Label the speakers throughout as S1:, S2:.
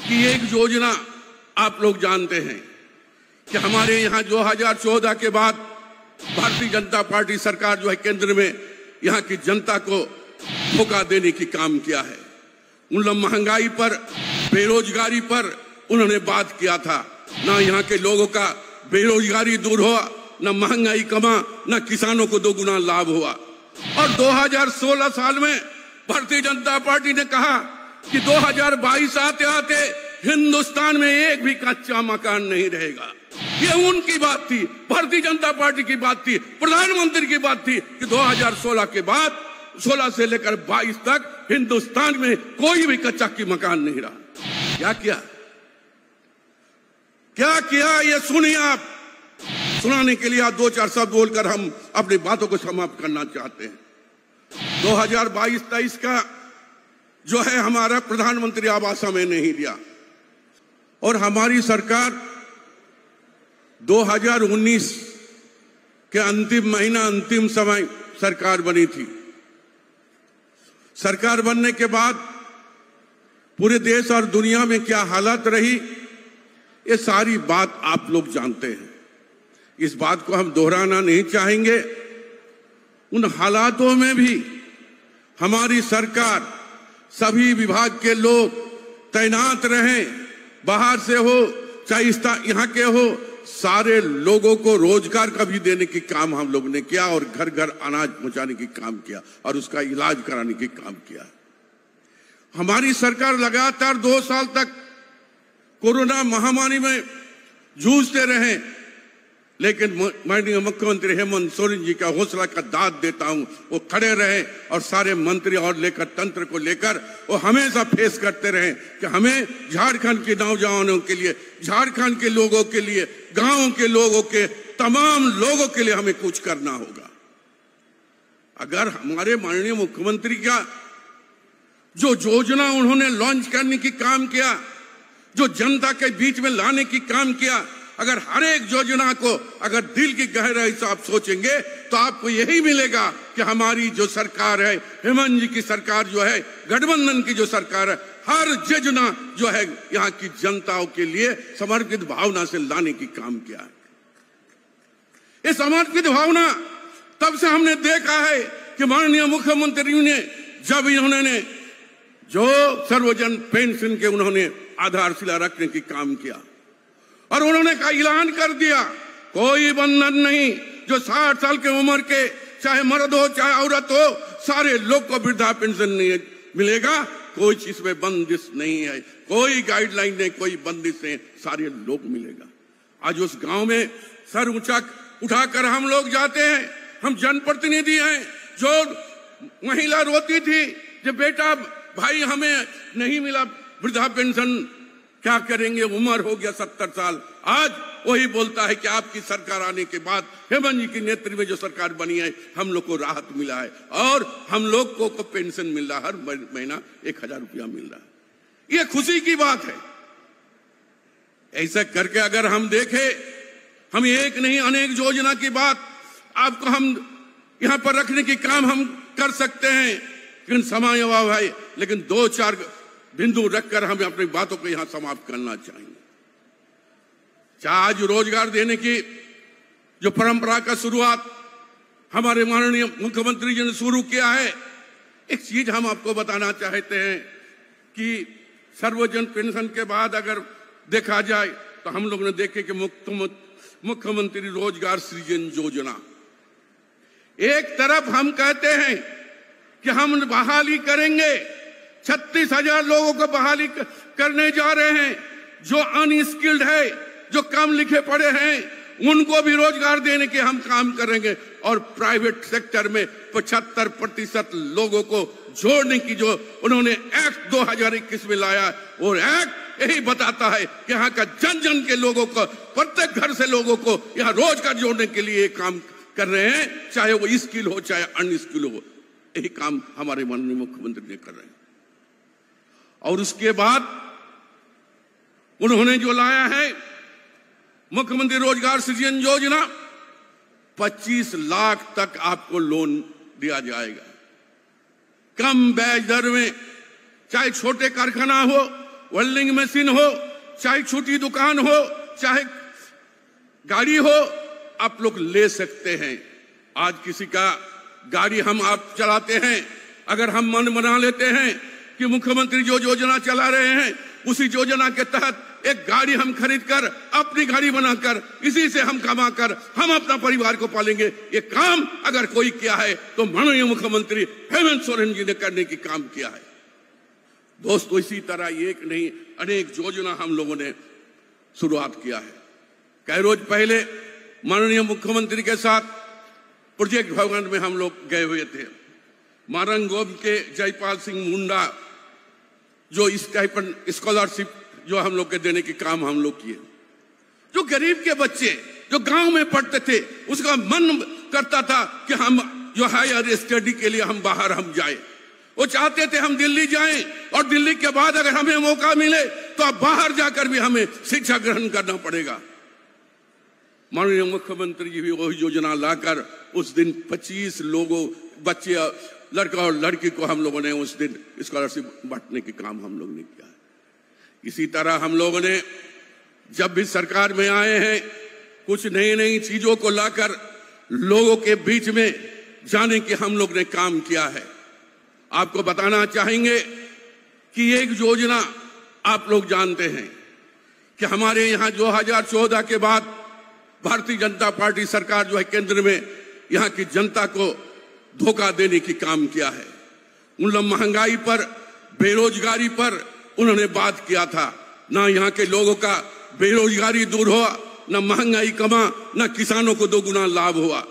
S1: कि एक योजना आप लोग जानते हैं कि हमारे यहाँ 2014 के बाद भारतीय जनता पार्टी सरकार जो है केंद्र में यहाँ की जनता को धोखा देने की काम किया है। उन महंगाई पर, बेरोजगारी पर उन्होंने बात किया था। ना यहाँ के लोगों का बेरोजगारी दूर हुआ, ना महंगाई कमा, ना किसानों को दोगुना लाभ हुआ। और 2016 साल में भारतीय जनता पार्टी ने कहा कि 2022 आते आते हिंदुस्तान में एक भी कच्चा मकान नहीं रहेगा। ये उनकी बात थी, भारतीय जनता पार्टी की बात थी, प्रधानमंत्री की बात थी कि 2016 के बाद 16 से लेकर 22 तक हिंदुस्तान में कोई भी कच्चा की मकान नहीं रहा। क्या किया, क्या किया, ये सुनिए आप। सुनाने के लिए 2-4 शब्द बोलकर हम अपनी बातों को समाप्त करना चाहते हैं। 2022-23 का जो है हमारा प्रधानमंत्री आवास हमें नहीं दिया और हमारी सरकार 2019 के अंतिम महीना, अंतिम समय सरकार बनी थी। सरकार बनने के बाद पूरे देश और दुनिया में क्या हालत रही, ये सारी बात आप लोग जानते हैं। इस बात को हम दोहराना नहीं चाहेंगे। उन हालातों में भी हमारी सरकार, सभी विभाग के लोग तैनात रहे, बाहर से हो चाहे यहाँ के हो, सारे लोगों को रोजगार का भी देने की काम हम लोग ने किया और घर घर अनाज पहुंचाने की काम किया और उसका इलाज कराने की काम किया। हमारी सरकार लगातार 2 साल तक कोरोना महामारी में जूझते रहे, लेकिन माननीय मुख्यमंत्री हेमंत सोरेन जी का हौसला का दाद देता हूं, वो खड़े रहे और सारे मंत्री और लेकर तंत्र को लेकर वो हमेशा फेस करते रहे कि हमें झारखंड के नौजवानों के लिए, झारखंड के लोगों के लिए, गांव के लोगों के, तमाम लोगों के लिए हमें कुछ करना होगा। अगर हमारे माननीय मुख्यमंत्री का जो योजना उन्होंने लॉन्च करने की काम किया, जो जनता के बीच में लाने की काम किया, अगर हर एक योजना को अगर दिल की गहराई से आप सोचेंगे तो आपको यही मिलेगा कि हमारी जो सरकार है, हेमंत जी की सरकार जो है, गठबंधन की जो सरकार है, हर योजना जो है यहाँ की जनताओं के लिए समर्पित भावना से लाने की काम किया है। ये समर्पित भावना तब से हमने देखा है कि माननीय मुख्यमंत्री ने जब इन्होंने जो सर्वजन पेंशन के उन्होंने आधारशिला रखने की काम किया और उन्होंने का ऐलान कर दिया, कोई बंधन नहीं, जो 60 साल की उम्र के चाहे मर्द हो चाहे औरत हो, सारे लोग को वृद्धा पेंशन नहीं मिलेगा। कोई चीज में बंदिश नहीं है, कोई गाइडलाइन नहीं, कोई बंदिश नहीं, सारे लोग मिलेगा। आज उस गांव में सर ऊंचा उठाकर हम लोग जाते हैं, हम जनप्रतिनिधि हैं। जो महिला रोती थी कि बेटा भाई हमें नहीं मिला वृद्धा पेंशन, क्या करेंगे, उम्र हो गया 70 साल, आज वही बोलता है कि आपकी सरकार आने के बाद, हेमंत जी की नेतृत्व में जो सरकार बनी है, हम लोग को राहत मिला है और हम लोग को पेंशन मिल रहा है, हर महीना 1000 रुपया मिल रहा है। ये खुशी की बात है। ऐसा करके अगर हम देखें, हम एक नहीं अनेक योजना की बात आपको हम यहां पर रखने की काम हम कर सकते हैं, लेकिन समय अभाव है। लेकिन 2-4 बिंदु रखकर हम अपनी बातों को यहां समाप्त करना चाहेंगे। चाहे आज रोजगार देने की जो परंपरा का शुरुआत हमारे माननीय मुख्यमंत्री जी ने शुरू किया है, एक चीज हम आपको बताना चाहते हैं कि सर्वजन पेंशन के बाद अगर देखा जाए तो हम लोग ने देखे कि मुख्यमंत्री रोजगार सृजन योजना, एक तरफ हम कहते हैं कि हम बहाली करेंगे, 36,000 लोगों को बहाली करने जा रहे हैं, जो अनस्किल्ड है, जो कम लिखे पढ़े हैं, उनको भी रोजगार देने के हम काम करेंगे और प्राइवेट सेक्टर में 75% लोगों को जोड़ने की जो उन्होंने एक्ट 2021 में लाया, और एक्ट यही बताता है कि यहाँ का जन जन के लोगों को, प्रत्येक घर से लोगों को यहाँ रोजगार जोड़ने के लिए काम कर रहे हैं, चाहे वो स्किल हो चाहे अनस्किल हो। यही काम हमारे माननीय मुख्यमंत्री ने कर रहे हैं। और उसके बाद उन्होंने जो लाया है मुख्यमंत्री रोजगार सृजन योजना, 25 लाख तक आपको लोन दिया जाएगा, कम ब्याज दर में, चाहे छोटे कारखाना हो वेल्डिंग मशीन हो, चाहे छोटी दुकान हो, चाहे गाड़ी हो, आप लोग ले सकते हैं। आज किसी का गाड़ी हम आप चलाते हैं, अगर हम मन बना लेते हैं कि मुख्यमंत्री जो योजना चला रहे हैं उसी योजना के तहत एक गाड़ी हम खरीद कर, अपनी गाड़ी बनाकर, इसी से हम कमा कर हम अपना परिवार को पालेंगे, ये काम अगर कोई किया है तो माननीय मुख्यमंत्री हेमंत सोरेन जी ने करने की काम किया है। दोस्तों, इसी तरह एक नहीं अनेक योजना हम लोगों ने शुरुआत किया है। कई रोज पहले माननीय मुख्यमंत्री के साथ प्रोजेक्ट भवन में हम लोग गए हुए थे। मारंगोम के जयपाल सिंह मुंडा जो स्कॉलरशिप जो हम लोग के देने के काम हम लोग किए। जो गरीब के बच्चे जो गांव में पढ़ते थे, उसका मन करता था कि हम जो हायर स्टडी के लिए हम बाहर हम जाए। वो चाहते थे हम दिल्ली जाएं और दिल्ली के बाद अगर हमें मौका मिले तो अब बाहर जाकर भी हमें शिक्षा ग्रहण करना पड़ेगा। माननीय मुख्यमंत्री जी भी वही योजना लाकर उस दिन 25 लोगों, बच्चे, लड़का और लड़की को हम लोगों ने उस दिन स्कॉलरशिप बांटने के काम हम लोग ने किया है। इसी तरह हम लोगों ने जब भी सरकार में आए हैं कुछ नई नई चीजों को लाकर लोगों के बीच में जाने के हम लोग ने काम किया है। आपको बताना चाहेंगे कि एक योजना आप लोग जानते हैं कि हमारे यहाँ 2014 के बाद भारतीय जनता पार्टी सरकार जो है केंद्र में यहाँ की जनता को धोखा देने की काम किया है। उन महंगाई पर, बेरोजगारी पर उन्होंने बात किया था। ना यहाँ के लोगों का बेरोजगारी दूर हुआ, ना महंगाई कमा, ना किसानों को दोगुना लाभ हुआ।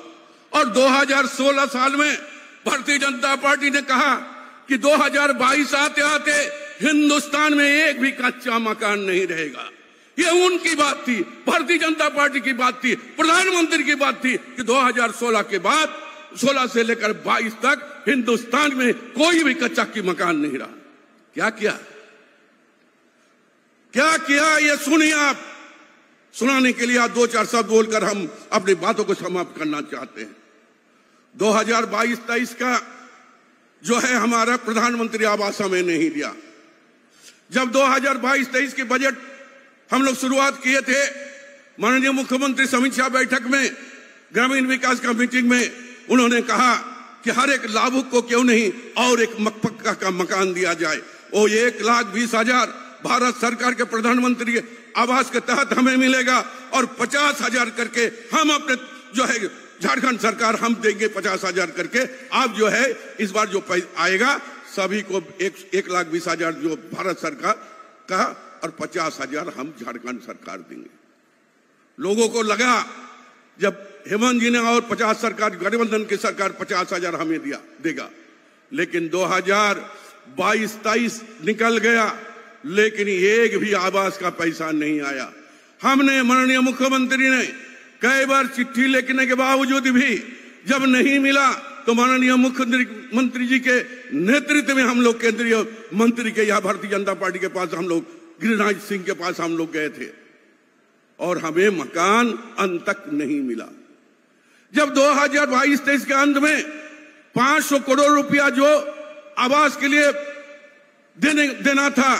S1: और 2016 साल में भारतीय जनता पार्टी ने कहा कि 2022 आते आते हिंदुस्तान में एक भी कच्चा मकान नहीं रहेगा। ये उनकी बात थी, भारतीय जनता पार्टी की बात थी, प्रधानमंत्री की बात थी कि 2016 के बाद 16 से लेकर 22 तक हिंदुस्तान में कोई भी कच्चा की मकान नहीं रहा। क्या किया, क्या किया, ये सुनिए आप। सुनाने के लिए 2-4 शब्द बोलकर हम अपनी बातों को समाप्त करना चाहते हैं। 2022-23 का जो है हमारा प्रधानमंत्री आवास हमें नहीं दिया। जब 2022-23 के बजट हम लोग शुरुआत किए थे, माननीय मुख्यमंत्री समीक्षा बैठक में, ग्रामीण विकास का मीटिंग में उन्होंने कहा कि हर एक लाभुक को क्यों नहीं और एक पक्का का मकान दिया जाए। वो 1,20,000 भारत सरकार के प्रधानमंत्री आवास के तहत हमें मिलेगा और 50,000 करके हम अपने जो है झारखंड सरकार हम देंगे 50,000 करके। आप जो है इस बार जो आएगा सभी को 1,20,000 जो भारत सरकार का और 50,000 हम झारखंड सरकार देंगे। लोगों को लगा जब हेमंत जी ने और 50 सरकार, गठबंधन की सरकार 50,000 हमें देगा, लेकिन 2022-23 निकल गया, लेकिन एक भी आवास का पैसा नहीं आया। हमने, माननीय मुख्यमंत्री ने कई बार चिट्ठी लिखने के बावजूद भी जब नहीं मिला तो माननीय मुख्यमंत्री जी के नेतृत्व में हम लोग केंद्रीय मंत्री के या भारतीय जनता पार्टी के पास हम लोग, गिरिराज सिंह के पास हम लोग गए थे और हमें मकान अंत तक नहीं मिला। जब 2022-23 के अंत में 500 करोड़ रुपया जो आवास के लिए देना था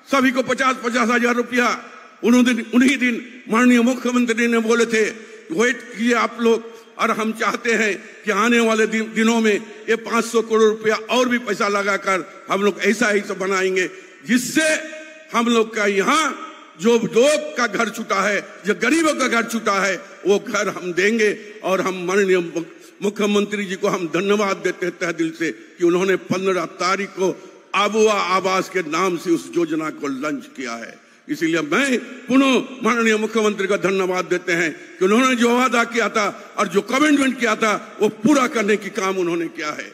S1: सभी को 50,000 रुपया, उन्हीं दिन माननीय मुख्यमंत्री ने बोले थे वेट कीजिए आप लोग, और हम चाहते हैं कि आने वाले दिनों में ये 500 करोड़ रुपया और भी पैसा लगाकर हम लोग ऐसा ही सब बनाएंगे जिससे हम लोग का यहाँ जो लोग का घर छूटा है, जो गरीबों का घर छूटा है, वो घर हम देंगे। और हम माननीय मुख्यमंत्री जी को हम धन्यवाद देते हैं तहे दिल से कि उन्होंने 15 तारीख को आबुआ आवास के नाम से उस योजना को लॉन्च किया है। इसीलिए मैं पुनः माननीय मुख्यमंत्री का धन्यवाद देते हैं कि उन्होंने जो वादा किया था और जो कमिटमेंट किया था वो पूरा करने की काम उन्होंने किया है।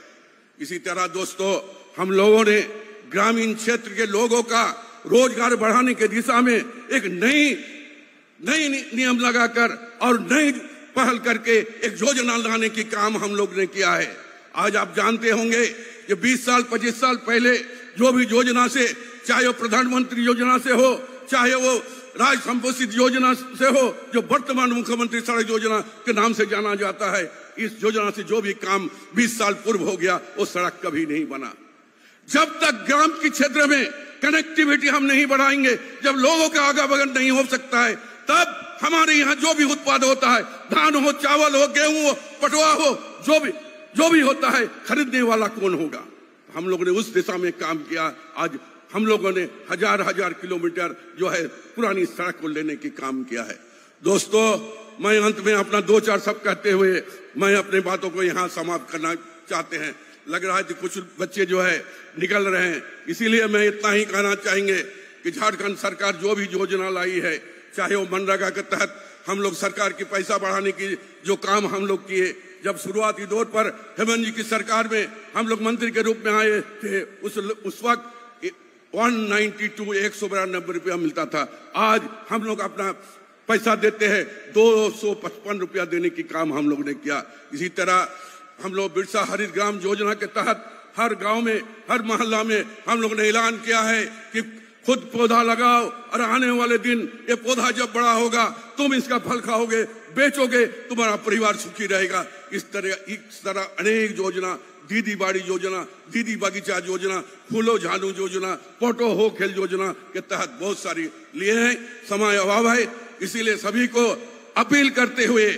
S1: इसी तरह दोस्तों, हम लोगों ने ग्रामीण क्षेत्र के लोगों का रोजगार बढ़ाने की दिशा में एक नई नियम लगाकर और नई पहल करके एक योजना लाने की काम हम लोग ने किया है। आज आप जानते होंगे कि 20 साल 25 साल पहले जो भी योजना से, चाहे वो प्रधानमंत्री योजना से हो, चाहे वो राज संपोषित योजना से हो, जो वर्तमान मुख्यमंत्री सड़क योजना के नाम से जाना जाता है, इस योजना से जो भी काम 20 साल पूर्व हो गया वो सड़क कभी नहीं बना। जब तक ग्राम के क्षेत्र में कनेक्टिविटी हम नहीं बढ़ाएंगे, जब लोगों का आवागमन नहीं हो सकता है, तब हमारे यहाँ जो भी उत्पाद होता है, धान हो, चावल हो, गेहूं हो, पटुआ हो, जो भी होता है, खरीदने वाला कौन होगा? हम लोगों ने उस दिशा में काम किया। आज हम लोगों ने हजार किलोमीटर जो है पुरानी सड़क को लेने की काम किया है। दोस्तों, मैं अंत में अपना 2-4 शब्द कहते हुए मैं अपने बातों को यहाँ समाप्त करना चाहते हैं। लग रहा है कि कुछ बच्चे जो है निकल रहे हैं, इसीलिए मैं इतना ही कहना चाहेंगे कि झारखंड सरकार जो भी योजना लाई है, चाहे वो मनरेगा के तहत हम लोग सरकार की पैसा बढ़ाने की जो काम हम लोग किए, जब शुरुआती दौर पर हेमंत जी की सरकार में हम लोग मंत्री के रूप में आए थे, उस वक्त 192 रुपया मिलता था। आज हम लोग अपना पैसा देते हैं, 255 रुपया देने की काम हम लोग ने किया। इसी तरह हम लोग बिरसा हरित ग्राम योजना के तहत हर गांव में, हर मोहल्ला में हम लोग ने ऐलान किया है कि खुद पौधा लगाओ और आने वाले दिन ये पौधा जब बड़ा होगा तुम इसका फल खाओगे, बेचोगे, तुम्हारा परिवार सुखी रहेगा। इस तरह अनेक योजना, दीदी बाड़ी योजना, दीदी बगीचा योजना, फूलो झालू योजना, पोटो हो खेल योजना के तहत बहुत सारी लिए हैं। समय अभाव है, इसीलिए सभी को अपील करते हुए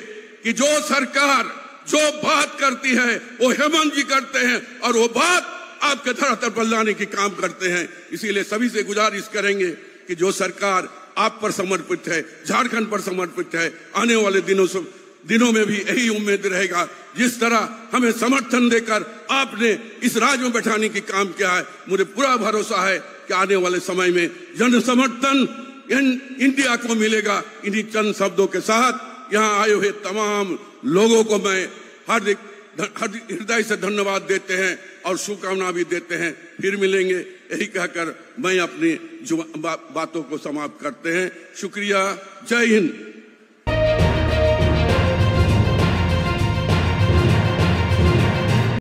S1: कि जो सरकार जो बात करती है वो हेमंत जी करते हैं और वो बात आपके धरातल पर लाने की काम करते हैं। इसीलिए सभी से गुजारिश करेंगे कि जो सरकार आप पर समर्पित है, झारखंड पर समर्पित है, आने वाले दिनों में भी यही उम्मीद रहेगा। जिस तरह हमें समर्थन देकर आपने इस राज्य में बैठाने की काम किया है, मुझे पूरा भरोसा है कि आने वाले समय में जन समर्थन इंडिया को मिलेगा। इन्हीं चंद शब्दों के साथ यहाँ आए हुए तमाम लोगों को मैं हार्दिक हृदय से धन्यवाद देते हैं और शुभकामना भी देते हैं। फिर मिलेंगे, यही कहकर मैं अपनी बातों को समाप्त करते हैं। शुक्रिया, जय हिंद।